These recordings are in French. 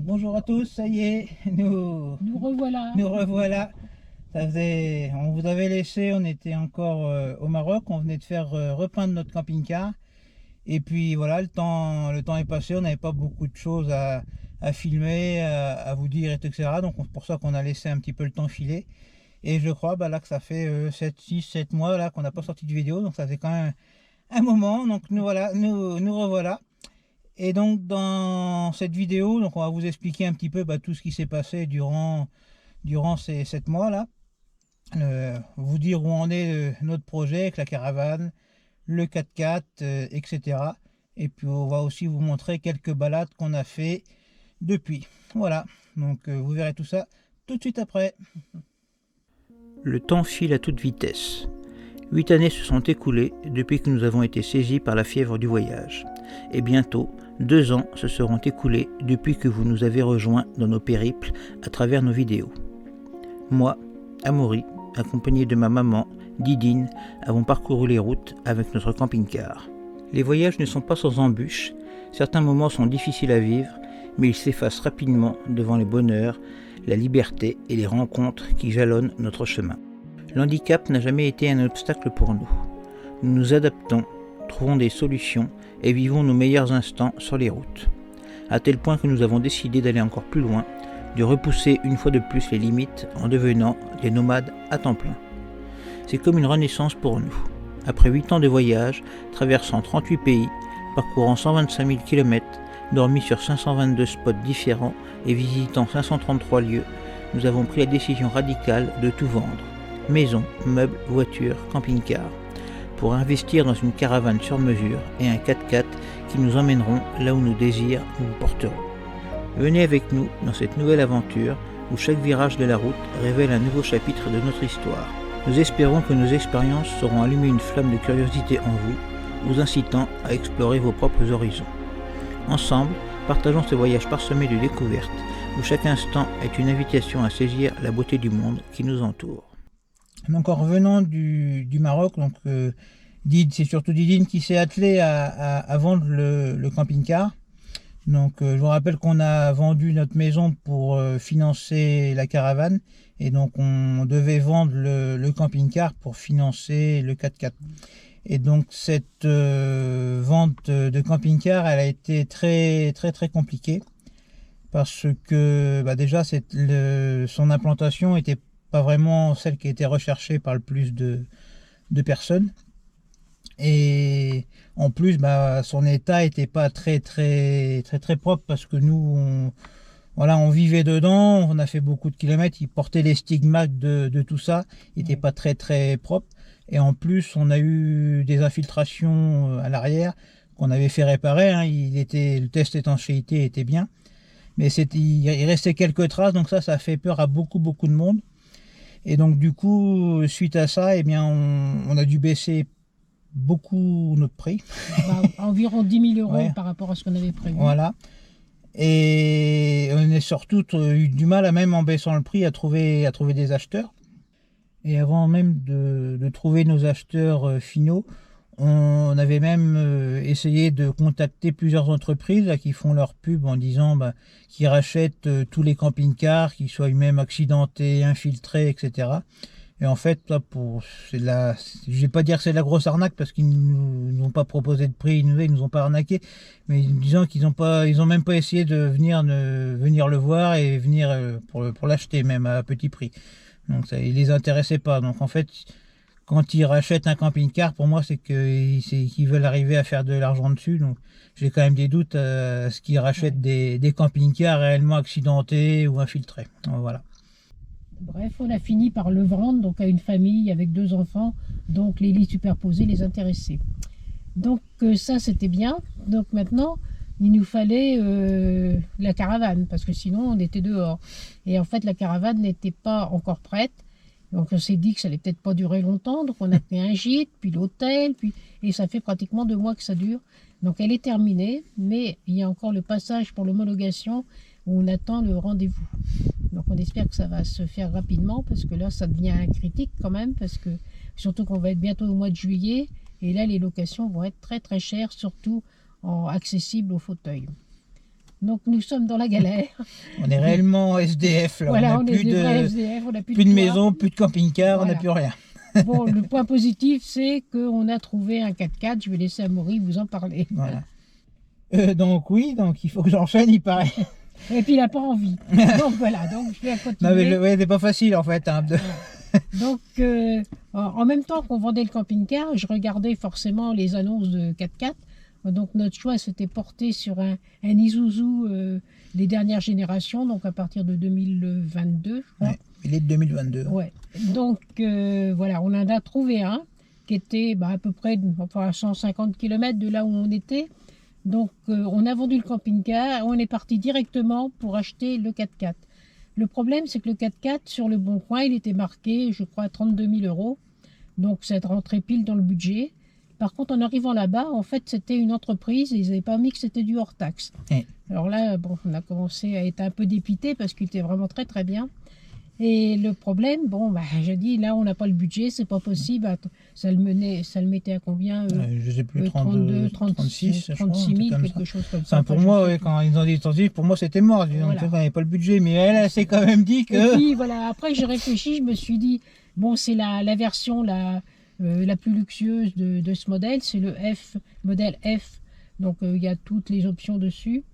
Donc, bonjour à tous, ça y est, Nous revoilà. nous revoilà. On vous avait laissé, on était encore au Maroc, on venait de faire repeindre notre camping-car. Et puis voilà, le temps est passé, on n'avait pas beaucoup de choses à filmer, à vous dire, etc. Donc c'est pour ça qu'on a laissé un petit peu le temps filer. Et je crois là que ça fait 7 mois là qu'on n'a pas sorti de vidéo, donc ça fait quand même un moment. Donc nous revoilà. Et donc dans cette vidéo, donc on va vous expliquer un petit peu tout ce qui s'est passé durant ces 7 mois là. Vous dire où en est notre projet avec la caravane, le 4x4, etc. Et puis on va aussi vous montrer quelques balades qu'on a fait depuis. Voilà, donc vous verrez tout ça tout de suite après. Le temps file à toute vitesse. 8 années se sont écoulées depuis que nous avons été saisis par la fièvre du voyage. Et bientôt, 2 ans se seront écoulés depuis que vous nous avez rejoints dans nos périples à travers nos vidéos. Moi, Amaury, accompagné de ma maman, Didine, avons parcouru les routes avec notre camping-car. Les voyages ne sont pas sans embûches, certains moments sont difficiles à vivre, mais ils s'effacent rapidement devant les bonheurs, la liberté et les rencontres qui jalonnent notre chemin. L'handicap n'a jamais été un obstacle pour nous. Nous nous adaptons, trouvons des solutions et vivons nos meilleurs instants sur les routes. À tel point que nous avons décidé d'aller encore plus loin, de repousser une fois de plus les limites en devenant des nomades à temps plein. C'est comme une renaissance pour nous. Après 8 ans de voyage, traversant 38 pays, parcourant 125 000 km, dormi sur 522 spots différents et visitant 533 lieux, nous avons pris la décision radicale de tout vendre. Maison, meubles, voitures, camping-car, pour investir dans une caravane sur mesure et un 4x4 qui nous emmèneront là où nos désirs nous porteront. Venez avec nous dans cette nouvelle aventure où chaque virage de la route révèle un nouveau chapitre de notre histoire. Nous espérons que nos expériences sauront allumer une flamme de curiosité en vous, vous incitant à explorer vos propres horizons. Ensemble, partageons ce voyage parsemé de découvertes où chaque instant est une invitation à saisir la beauté du monde qui nous entoure. Donc en revenant du Maroc, c'est surtout Didine qui s'est attelée à vendre le camping-car. Donc je vous rappelle qu'on a vendu notre maison pour financer la caravane et donc on devait vendre le camping-car pour financer le 4x4. Et donc cette vente de camping-car, elle a été très très très compliquée parce que déjà son implantation était pas vraiment celle qui était recherchée par le plus de personnes. Et en plus, son état était pas très très très très propre parce que nous, on vivait dedans, on a fait beaucoup de kilomètres, il portait les stigmates de tout ça, il était pas très très propre. Et en plus, on a eu des infiltrations à l'arrière qu'on avait fait réparer. Le test étanchéité était bien, mais il restait quelques traces, donc ça a fait peur à beaucoup beaucoup de monde. Et donc du coup, suite à ça, on a dû baisser beaucoup notre prix. Environ 10 000 € Ouais. par rapport à ce qu'on avait prévu. Voilà. Et on a surtout eu du mal, même en baissant le prix, à trouver des acheteurs. Et avant même de trouver nos acheteurs finaux, on avait même essayé de contacter plusieurs entreprises là, qui font leur pub en disant qu'ils rachètent tous les camping-cars, qu'ils soient même accidentés, infiltrés, etc. Et en fait, là, je vais pas dire que c'est de la grosse arnaque parce qu'ils nous ont pas proposé de prix, ils nous ont pas arnaqué, mais disant qu'ils ont même pas essayé de venir le voir et venir pour l'acheter même à petit prix. Donc ça, il les intéressait pas. Donc en fait, quand ils rachètent un camping-car, pour moi, c'est qu'ils veulent arriver à faire de l'argent dessus. Donc j'ai quand même des doutes à ce qu'ils rachètent des camping-cars réellement accidentés ou infiltrés. Donc, voilà. Bref, on a fini par le vendre donc à une famille avec 2 enfants, donc les lits superposés les intéressaient. Donc ça c'était bien. Donc maintenant il nous fallait la caravane parce que sinon on était dehors. Et en fait la caravane n'était pas encore prête. Donc on s'est dit que ça allait peut-être pas durer longtemps. Donc on a fait un gîte, puis l'hôtel, et ça fait pratiquement 2 mois que ça dure. Donc elle est terminée, mais il y a encore le passage pour l'homologation où on attend le rendez-vous. Donc on espère que ça va se faire rapidement parce que là ça devient critique quand même parce que surtout qu'on va être bientôt au mois de juillet et là les locations vont être très très chères, surtout accessibles aux fauteuils. Donc nous sommes dans la galère. On est réellement SDF là. Voilà, On on n'a est plus des vrais de, SDF, on n'a plus plus de toit. maison, plus de camping-car, on Voilà. n'a plus rien. Bon, le point positif, c'est qu'on a trouvé un 4x4. Je vais laisser Amaury vous en parler. Voilà. Donc oui, donc il faut que j'enchaîne, il paraît. Et puis il n'a pas envie. Donc voilà, donc je vais continuer. Non mais ouais, c'est pas facile en fait. Hein, Donc en même temps qu'on vendait le camping-car, je regardais forcément les annonces de 4x4. Donc notre choix s'était porté sur un Isuzu des dernières générations, donc à partir de 2022, je crois. Ouais, il est de 2022. Ouais. Donc voilà, on en a trouvé un qui était à peu près à 150 km de là où on était. Donc on a vendu le camping-car, on est parti directement pour acheter le 4x4. Le problème, c'est que le 4x4, sur le Bon Coin, il était marqué, je crois, 32 000 €. Donc ça rentrait pile dans le budget. Par contre, en arrivant là-bas, en fait, c'était une entreprise et ils n'avaient pas mis que c'était du hors-taxe. Alors là, bon, on a commencé à être un peu dépité parce qu'il était vraiment très très bien. Et le problème, j'ai dit, là, on n'a pas le budget, c'est pas possible. Ça le mettait à combien je sais plus, 32, 36 36 000, quelque chose comme ça. Enfin, pour moi, ouais, quand ils ont dit 36, pour moi, c'était mort. Voilà. On n'avait pas le budget, mais elle s'est quand même dit que... Et puis, voilà, après, j'ai réfléchi, je me suis dit, bon, c'est la version la plus luxueuse de ce modèle, c'est le modèle F. Donc, il y a toutes les options dessus.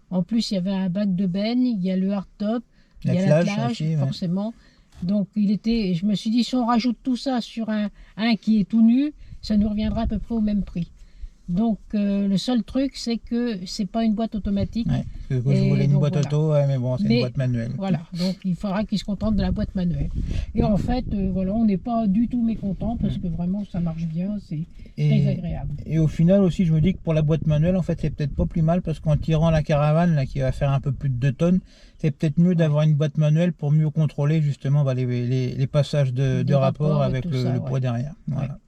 En plus, il y avait un bac de benne, il y a le hardtop, il y a la plage, forcément. Donc, je me suis dit, si on rajoute tout ça sur un qui est tout nu, ça nous reviendra à peu près au même prix. Donc, le seul truc, c'est que c'est pas une boîte automatique. Ouais, parce que je voulais une boîte auto, ouais, mais bon, c'est une boîte manuelle. Voilà, donc il faudra qu'ils se contentent de la boîte manuelle. Et en fait, voilà, on n'est pas du tout mécontent parce que vraiment, ça marche bien, c'est très agréable. Et au final aussi, je me dis que pour la boîte manuelle, en fait, c'est peut-être pas plus mal parce qu'en tirant la caravane, là, qui va faire un peu plus de 2 tonnes, c'est peut-être mieux d'avoir une boîte manuelle pour mieux contrôler justement les passages de rapport avec le poids derrière. Voilà. Ouais.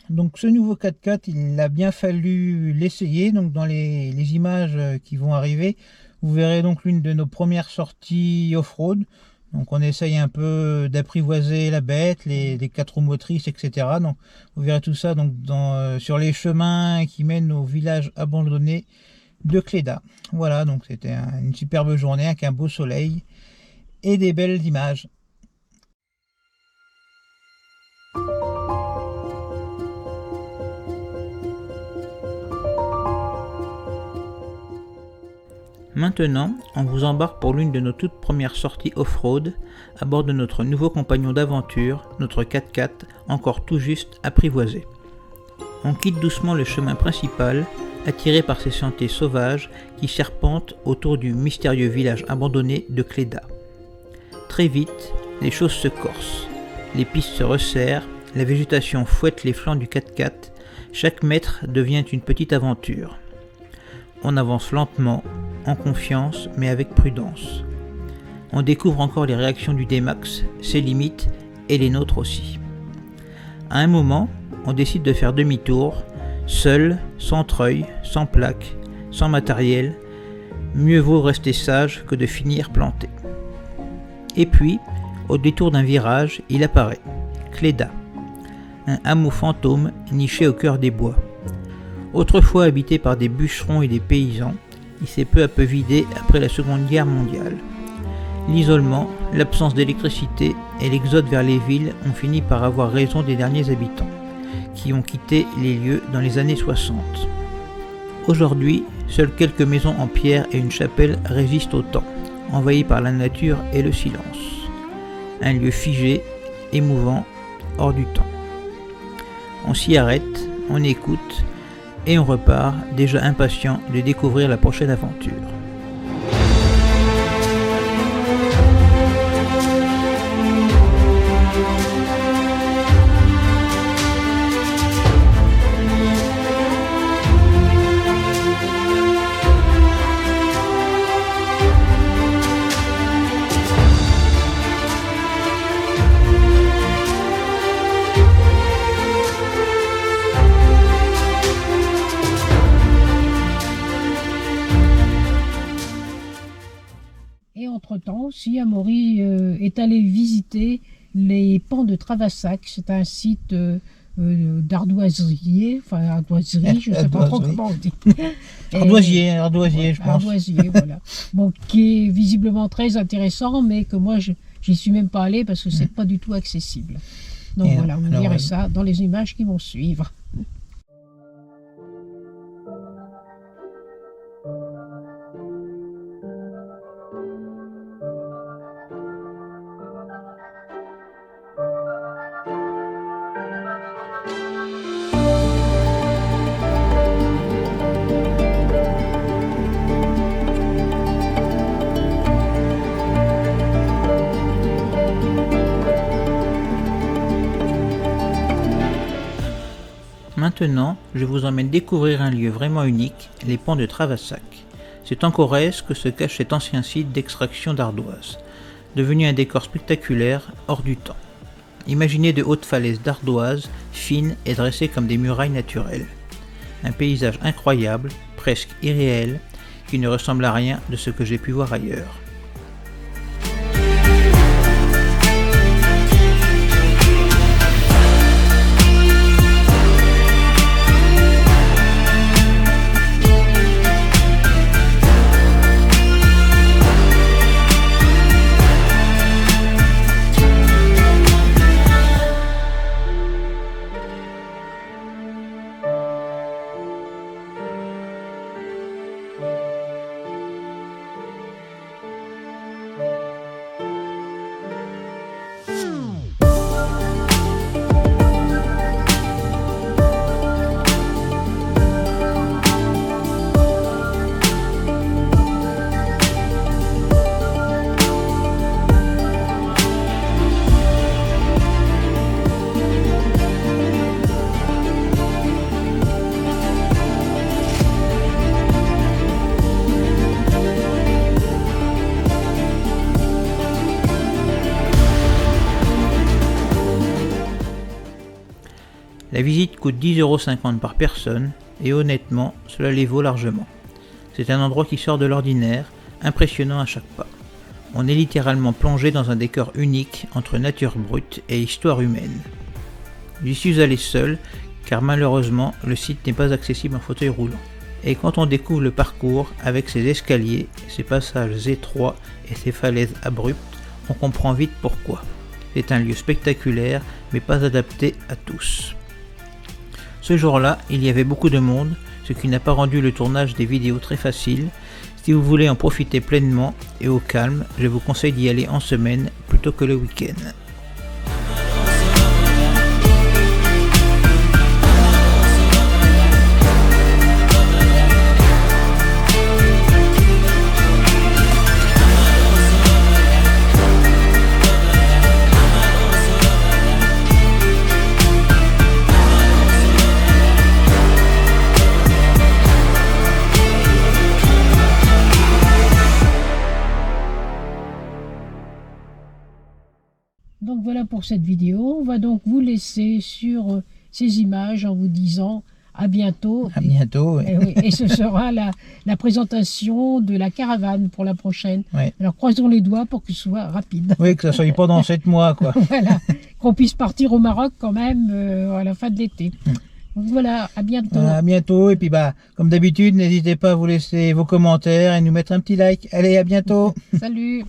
Donc ce nouveau 4x4, il a bien fallu l'essayer. Donc dans les images qui vont arriver, vous verrez donc l'une de nos premières sorties off-road. Donc on essaye un peu d'apprivoiser la bête, les 4 roues motrices, etc. Donc vous verrez tout ça donc sur les chemins qui mènent au village abandonné de Cléda. Voilà, donc c'était une superbe journée avec un beau soleil et des belles images. Maintenant, on vous embarque pour l'une de nos toutes premières sorties off-road à bord de notre nouveau compagnon d'aventure, notre 4x4, encore tout juste apprivoisé. On quitte doucement le chemin principal, attiré par ces sentiers sauvages qui serpentent autour du mystérieux village abandonné de Cléda. Très vite, les choses se corsent, les pistes se resserrent, la végétation fouette les flancs du 4x4, chaque mètre devient une petite aventure. On avance lentement, en confiance, mais avec prudence. On découvre encore les réactions du D-Max, ses limites et les nôtres aussi. À un moment, on décide de faire demi-tour, seul, sans treuil, sans plaque, sans matériel. Mieux vaut rester sage que de finir planté. Et puis, au détour d'un virage, il apparaît, Cléda, un hameau fantôme niché au cœur des bois. Autrefois habité par des bûcherons et des paysans, il s'est peu à peu vidé après la Seconde Guerre mondiale. L'isolement, l'absence d'électricité et l'exode vers les villes ont fini par avoir raison des derniers habitants, qui ont quitté les lieux dans les années 60. Aujourd'hui, seules quelques maisons en pierre et une chapelle résistent au temps, envahies par la nature et le silence. Un lieu figé, émouvant, hors du temps. On s'y arrête, on écoute et on repart, déjà impatient de découvrir la prochaine aventure. Entre-temps aussi, Amaury est allé visiter les pans de Travassac. C'est un site d'ardoisier, enfin ardoiserie, je ne sais pas trop comment on dit. Ardoisier, je pense. Ardoisier, voilà. Bon, qui est visiblement très intéressant, mais que moi, j'y suis même pas allé parce que c'est pas du tout accessible. Donc voilà, vous verrez ça dans les images qui vont suivre. Maintenant, je vous emmène découvrir un lieu vraiment unique, les pans de Travassac. C'est en Corrèze que se cache cet ancien site d'extraction d'ardoise, devenu un décor spectaculaire hors du temps. Imaginez de hautes falaises d'ardoise, fines et dressées comme des murailles naturelles. Un paysage incroyable, presque irréel, qui ne ressemble à rien de ce que j'ai pu voir ailleurs. La visite coûte 10,50 € par personne et honnêtement, cela les vaut largement. C'est un endroit qui sort de l'ordinaire, impressionnant à chaque pas. On est littéralement plongé dans un décor unique entre nature brute et histoire humaine. J'y suis allé seul car malheureusement le site n'est pas accessible en fauteuil roulant. Et quand on découvre le parcours avec ses escaliers, ses passages étroits et ses falaises abruptes, on comprend vite pourquoi. C'est un lieu spectaculaire mais pas adapté à tous. Ce jour-là, il y avait beaucoup de monde, ce qui n'a pas rendu le tournage des vidéos très facile. Si vous voulez en profiter pleinement et au calme, je vous conseille d'y aller en semaine plutôt que le week-end. Donc voilà pour cette vidéo. On va donc vous laisser sur ces images en vous disant à bientôt. À bientôt. Et, oui, et ce sera la présentation de la caravane pour la prochaine. Ouais. Alors croisons les doigts pour que ce soit rapide. Oui, que ça soit pas dans 7 mois, quoi. Voilà, qu'on puisse partir au Maroc quand même à la fin de l'été. Donc voilà, à bientôt. À bientôt. Et puis comme d'habitude, n'hésitez pas à vous laisser vos commentaires et nous mettre un petit like. Allez, à bientôt. Salut.